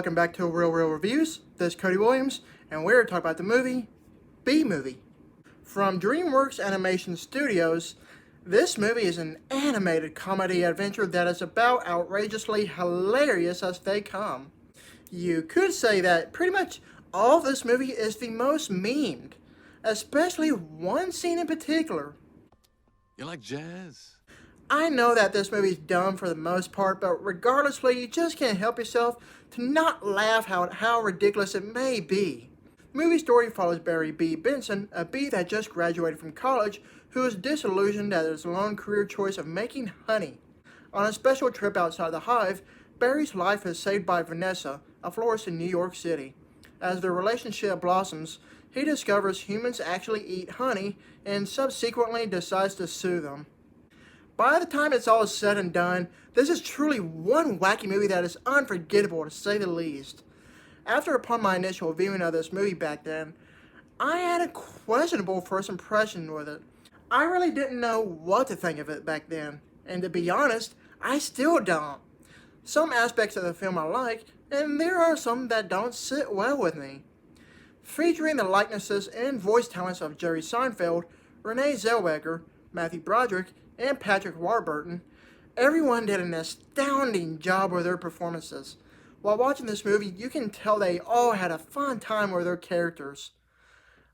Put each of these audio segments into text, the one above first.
welcome back to Real Reviews. This is Cody Williams, and we're talking about the movie, B-Movie. From DreamWorks Animation Studios, this movie is an animated comedy adventure that is about outrageously hilarious as they come. You could say that pretty much all of this movie is the most memed, especially one scene in particular. You like jazz? I know that this movie's dumb for the most part, but regardlessly, you just can't help yourself to not laugh at how ridiculous it may be. The movie story follows Barry B. Benson, a bee that just graduated from college, who is disillusioned at his lone career choice of making honey. On a special trip outside the hive, Barry's life is saved by Vanessa, a florist in New York City. As their relationship blossoms, he discovers humans actually eat honey and subsequently decides to sue them. By the time it's all said and done, this is truly one wacky movie that is unforgettable to say the least. Upon my initial viewing of this movie back then, I had a questionable first impression with it. I really didn't know what to think of it back then, and to be honest, I still don't. Some aspects of the film I like, and there are some that don't sit well with me. Featuring the likenesses and voice talents of Jerry Seinfeld, Renée Zellweger, Matthew Broderick, and Patrick Warburton, everyone did an astounding job with their performances. While watching this movie, you can tell they all had a fun time with their characters.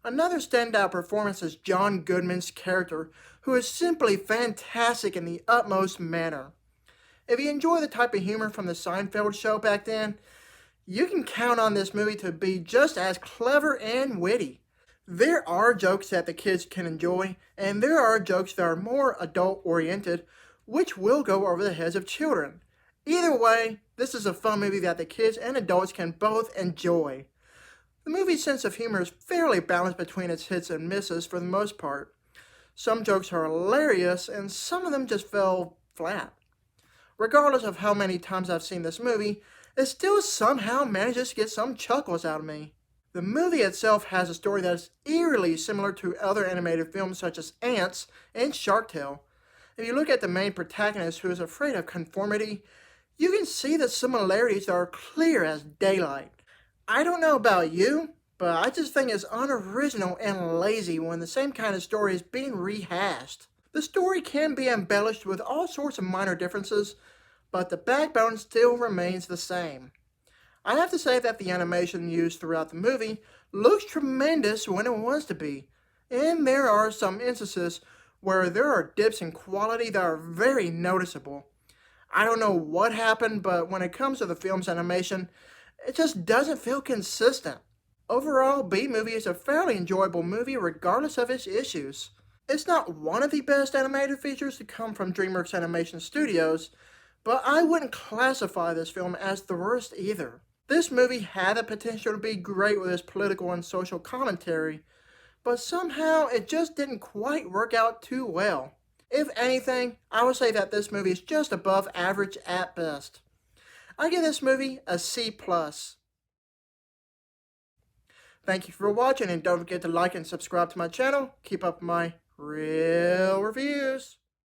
Another standout performance is John Goodman's character, who is simply fantastic in the utmost manner. If you enjoy the type of humor from the Seinfeld show back then, you can count on this movie to be just as clever and witty. There are jokes that the kids can enjoy, and there are jokes that are more adult-oriented, which will go over the heads of children. Either way, this is a fun movie that the kids and adults can both enjoy. The movie's sense of humor is fairly balanced between its hits and misses for the most part. Some jokes are hilarious, and some of them just fell flat. Regardless of how many times I've seen this movie, it still somehow manages to get some chuckles out of me. The movie itself has a story that is eerily similar to other animated films such as Ants and Shark Tale. If you look at the main protagonist who is afraid of conformity, you can see the similarities that are clear as daylight. I don't know about you, but I just think it's unoriginal and lazy when the same kind of story is being rehashed. The story can be embellished with all sorts of minor differences, but the backbone still remains the same. I have to say that the animation used throughout the movie looks tremendous when it wants to be, and there are some instances where there are dips in quality that are very noticeable. I don't know what happened, but when it comes to the film's animation, it just doesn't feel consistent. Overall, B-Movie is a fairly enjoyable movie regardless of its issues. It's not one of the best animated features to come from DreamWorks Animation Studios, but I wouldn't classify this film as the worst either. This movie had the potential to be great with its political and social commentary, but somehow it just didn't quite work out too well. If anything, I would say that this movie is just above average at best. I give this movie a C+. Thank you for watching, and don't forget to like and subscribe to my channel. Keep up my real reviews.